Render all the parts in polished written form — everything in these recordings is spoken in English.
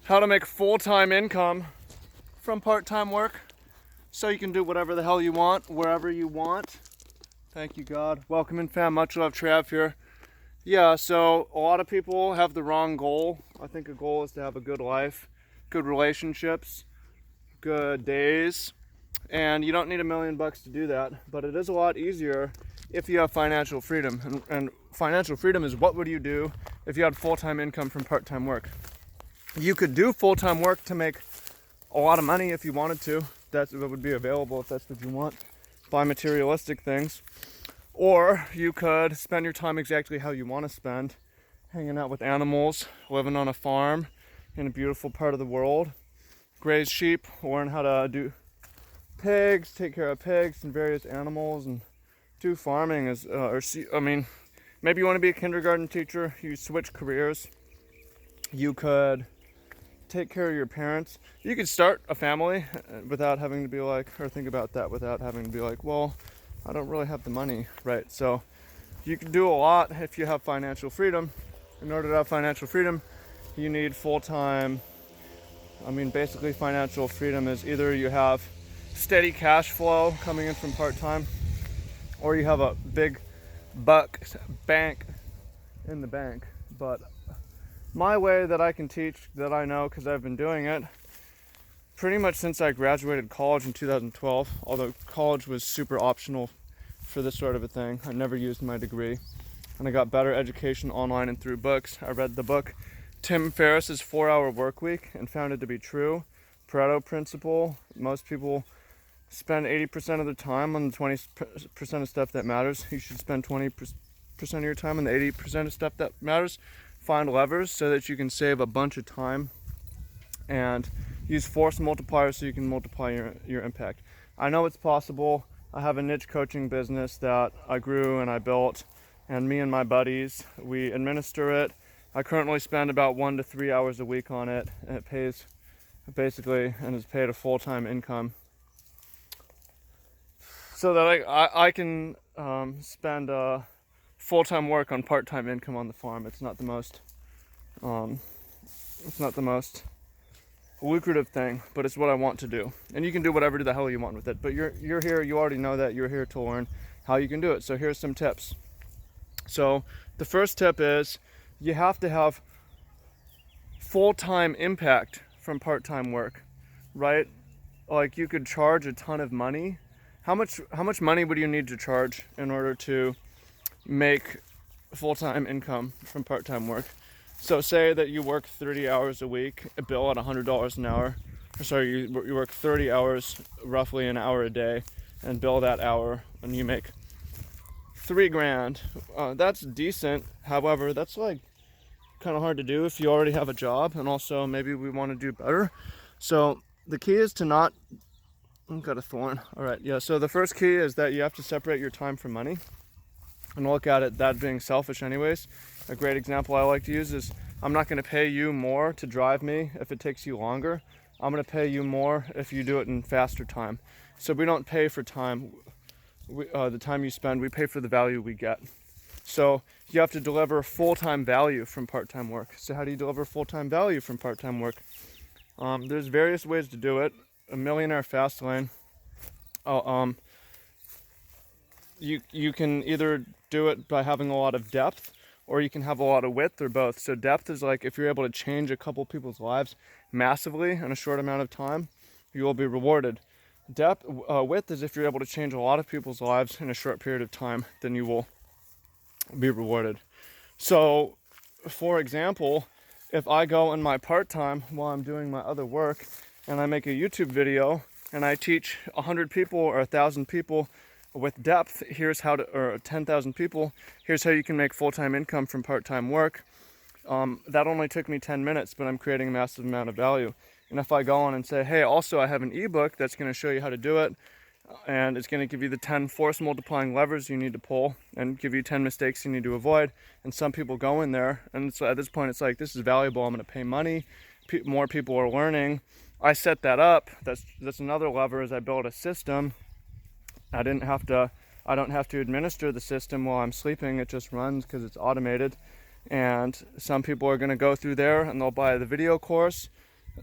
how to make full-time income from part-time work so you can do whatever the hell you want, wherever you want. Thank you, God. Welcome in, fam. Much love, Trav here. Yeah, so a lot of people have the wrong goal. I think a goal is to have a good life, good relationships, good days, and you don't need $1 million to do that, but it is a lot easier if you have financial freedom. And financial freedom is, what would you do if you had full-time income from part-time work? You could do full-time work to make a lot of money if you wanted to. That would be available if that's what you want. Buy materialistic things. Or you could spend your time exactly how you want to spend, hanging out with animals, living on a farm in a beautiful part of the world, graze sheep, learn how to do pigs, take care of pigs and various animals, and do farming maybe you want to be a kindergarten teacher, you switch careers. You could take care of your parents. You could start a family without having to be like, or think about that without having to be like, well, I don't really have the money, right? So you can do a lot if you have financial freedom. In order to have financial freedom, you need full-time. Basically financial freedom is either you have steady cash flow coming in from part-time, or you have a big bank in the bank. But my way that I can teach, that I know because I've been doing it pretty much since I graduated college in 2012, although college was super optional for this sort of a thing. I never used my degree, and I got better education online and through books. I read the book Tim Ferriss's 4-Hour Workweek and found it to be true. Pareto principle. Most people spend 80% of their time on the 20% of stuff that matters. You should spend 20% of your time on the 80% of stuff that matters. Find levers so that you can save a bunch of time, and use force multipliers so you can multiply your impact. I know it's possible. I have a niche coaching business that I grew and I built, and me and my buddies, we administer it. I currently spend about 1 to 3 hours a week on it, and it pays basically, and is paid a full-time income, so that I can spend full-time work on part-time income on the farm. It's not the most lucrative thing, but it's what I want to do. And you can do whatever the hell you want with it. But you're here, you already know that. You're here to learn how you can do it. So here's some tips. So the first tip is you have to have full-time impact from part-time work, right? Like, you could charge a ton of money. How much money would you need to charge in order to make full-time income from part-time work? So say that you work 30 hours a week, a bill at $100 an hour. You work 30 hours, roughly an hour a day, and bill that hour, and you make $3,000. That's decent. However, that's like kind of hard to do if you already have a job, and also maybe we want to do better. So the key is to not. I've got a thorn. All right, yeah. So the first key is that you have to separate your time from money, and look at it that being selfish anyways. A great example I like to use is, I'm not going to pay you more to drive me if it takes you longer. I'm going to pay you more if you do it in faster time. So we don't pay for time, the time you spend, we pay for the value we get. So you have to deliver full-time value from part-time work. So how do you deliver full-time value from part-time work? There's various ways to do it. A Millionaire Fastlane. You can either do it by having a lot of depth, or you can have a lot of width, or both. So depth is like if you're able to change a couple people's lives massively in a short amount of time, you will be rewarded. Width is if you're able to change a lot of people's lives in a short period of time, then you will be rewarded. So, for example, if I go in my part-time while I'm doing my other work, and I make a YouTube video, and I teach 100 people or 1,000 people with depth, or 10,000 people, here's how you can make full-time income from part-time work. That only took me 10 minutes, but I'm creating a massive amount of value. And if I go on and say, hey, also I have an ebook that's going to show you how to do it, and it's going to give you the 10 force multiplying levers you need to pull, and give you 10 mistakes you need to avoid. And some people go in there, and so at this point it's like, this is valuable, I'm going to pay money. More people are learning. I set that up. That's another lever, is I build a system. I don't have to administer the system while I'm sleeping. It just runs because it's automated. And some people are going to go through there and they'll buy the video course,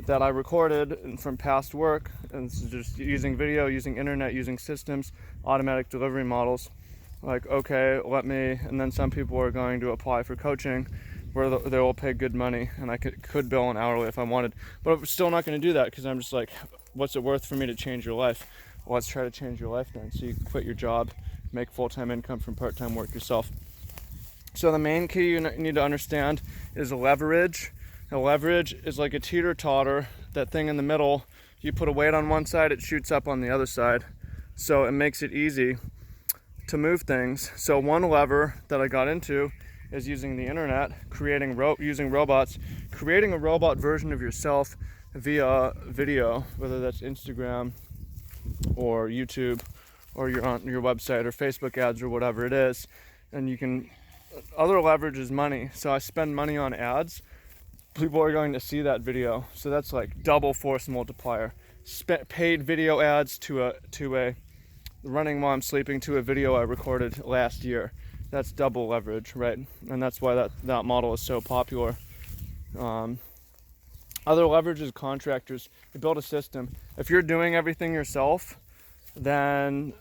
that I recorded from past work, and just using video, using internet, using systems, automatic delivery models. Like, okay, and then some people are going to apply for coaching where they will pay good money, and I could bill an hourly if I wanted, but I'm still not going to do that because I'm just like, what's it worth for me to change your life? Well, let's try to change your life then. So you can quit your job, make full-time income from part-time work yourself. So the main key you need to understand is leverage. Now, leverage is like a teeter-totter, that thing in the middle. You put a weight on one side, it shoots up on the other side. So it makes it easy to move things. So one lever that I got into is using the internet, using robots, creating a robot version of yourself via video, whether that's Instagram or YouTube or you're on your website or Facebook ads or whatever it is. And other leverage is money. So I spend money on ads. People are going to see that video. So that's like double force multiplier. Paid video ads to a running while I'm sleeping to a video I recorded last year. That's double leverage, right? And that's why that model is so popular. Other leverage is contractors. You build a system. If you're doing everything yourself, then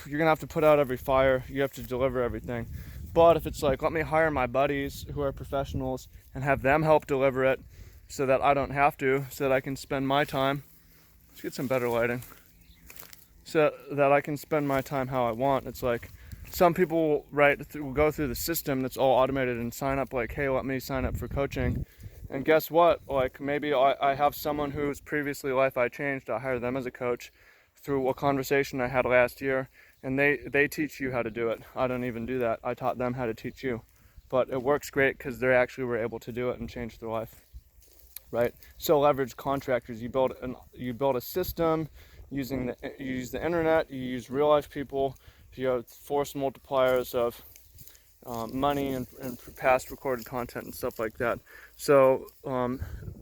you're gonna have to put out every fire. You have to deliver everything. But if it's like, let me hire my buddies who are professionals and have them help deliver it so that I don't have to, so that I can spend my time. Let's get some better lighting. So that I can spend my time how I want. It's like some people will go through the system that's all automated and sign up like, hey, let me sign up for coaching. And guess what? Like maybe I have someone whose previously life I changed. I hire them as a coach through a conversation I had last year. And they teach you how to do it. I don't even do that. I taught them how to teach you. But it works great because they actually were able to do it and change their life, right? So leverage contractors. You build a system you use the internet. You use real life people. You have force multipliers of money and past recorded content and stuff like that. So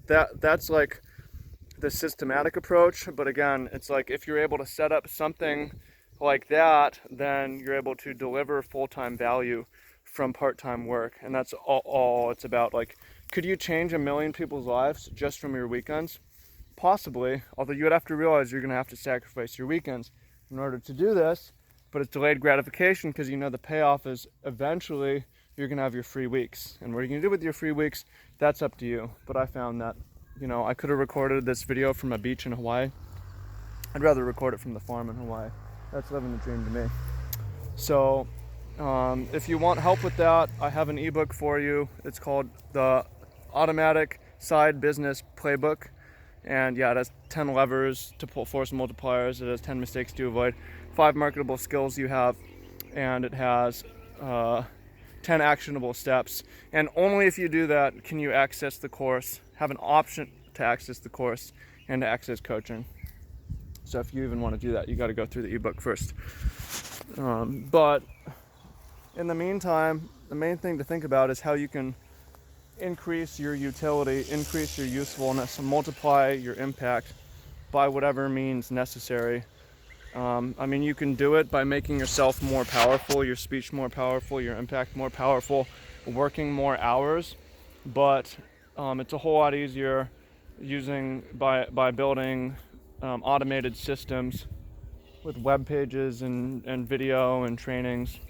that's like the systematic approach. But again, it's like if you're able to set up something like that, then you're able to deliver full-time value from part-time work. And that's all it's about. Like, could you change 1 million people's lives just from your weekends? Possibly, although you would have to realize you're going to have to sacrifice your weekends in order to do this. But it's delayed gratification because you know the payoff is eventually you're going to have your free weeks. And what you're going to do with your free weeks, that's up to you. But I found that, I could have recorded this video from a beach in Hawaii. I'd rather record it from the farm in Hawaii. That's living the dream to me. So if you want help with that, I have an ebook for you. It's called the Automatic Side Business Playbook. And yeah, it has 10 levers to pull force multipliers. It has 10 mistakes to avoid, 5 marketable skills you have, and it has 10 actionable steps. And only if you do that can you access the course, have an option to access the course and to access coaching. So if you even want to do that, you got to go through the ebook first. But in the meantime, the main thing to think about is how you can increase your utility, increase your usefulness, and multiply your impact by whatever means necessary. You can do it by making yourself more powerful, your speech more powerful, your impact more powerful, working more hours. But it's a whole lot easier by building automated systems with web pages and video and trainings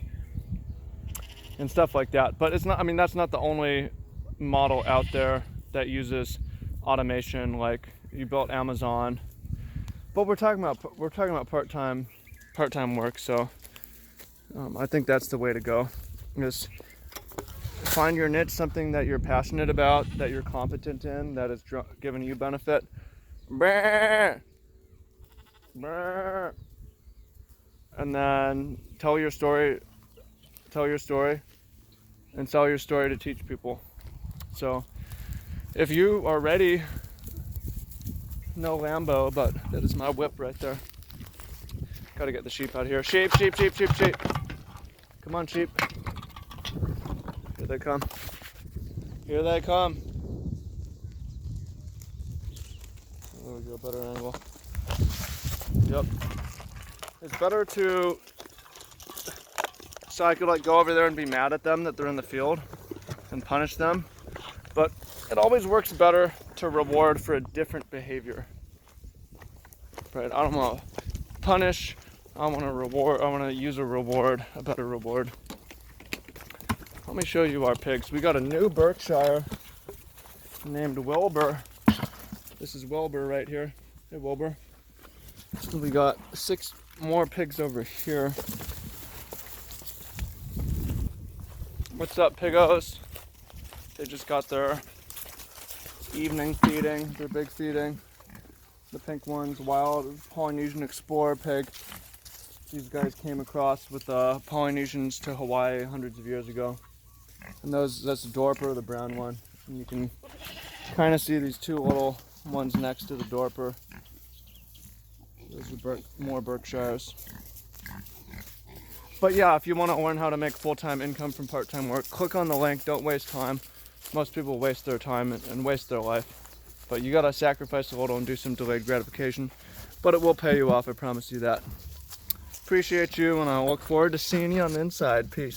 and stuff like that. But it's not, that's not the only model out there that uses automation. Like you built Amazon, but we're talking about part-time work. So I think that's the way to go. Just find your niche, something that you're passionate about, that you're competent in, that is giving you benefit. And then tell your story, and sell your story to teach people. So if you are ready, no Lambo, but that is my whip right there. Gotta get the sheep out of here. Sheep. Come on, sheep. Here they come. There we go, better angle. Yep. It's better so I could go over there and be mad at them that they're in the field and punish them. But it always works better to reward for a different behavior. Right? I don't want to punish. I want to reward. I want to use a reward, a better reward. Let me show you our pigs. We got a new Berkshire named Wilbur. This is Wilbur right here. Hey, Wilbur. We got 6 more pigs over here. What's up, piggos? They just got their evening feeding, their big feeding. The pink one's wild Polynesian explorer pig. These guys came across with the Polynesians to Hawaii hundreds of years ago. And that's the Dorper, the brown one. And you can kind of see these 2 little ones next to the Dorper. Those are more Berkshires. But yeah, if you want to learn how to make full-time income from part-time work, click on the link. Don't waste time. Most people waste their time and waste their life. But you gotta sacrifice a little and do some delayed gratification. But it will pay you off, I promise you that. Appreciate you, and I look forward to seeing you on the inside. Peace.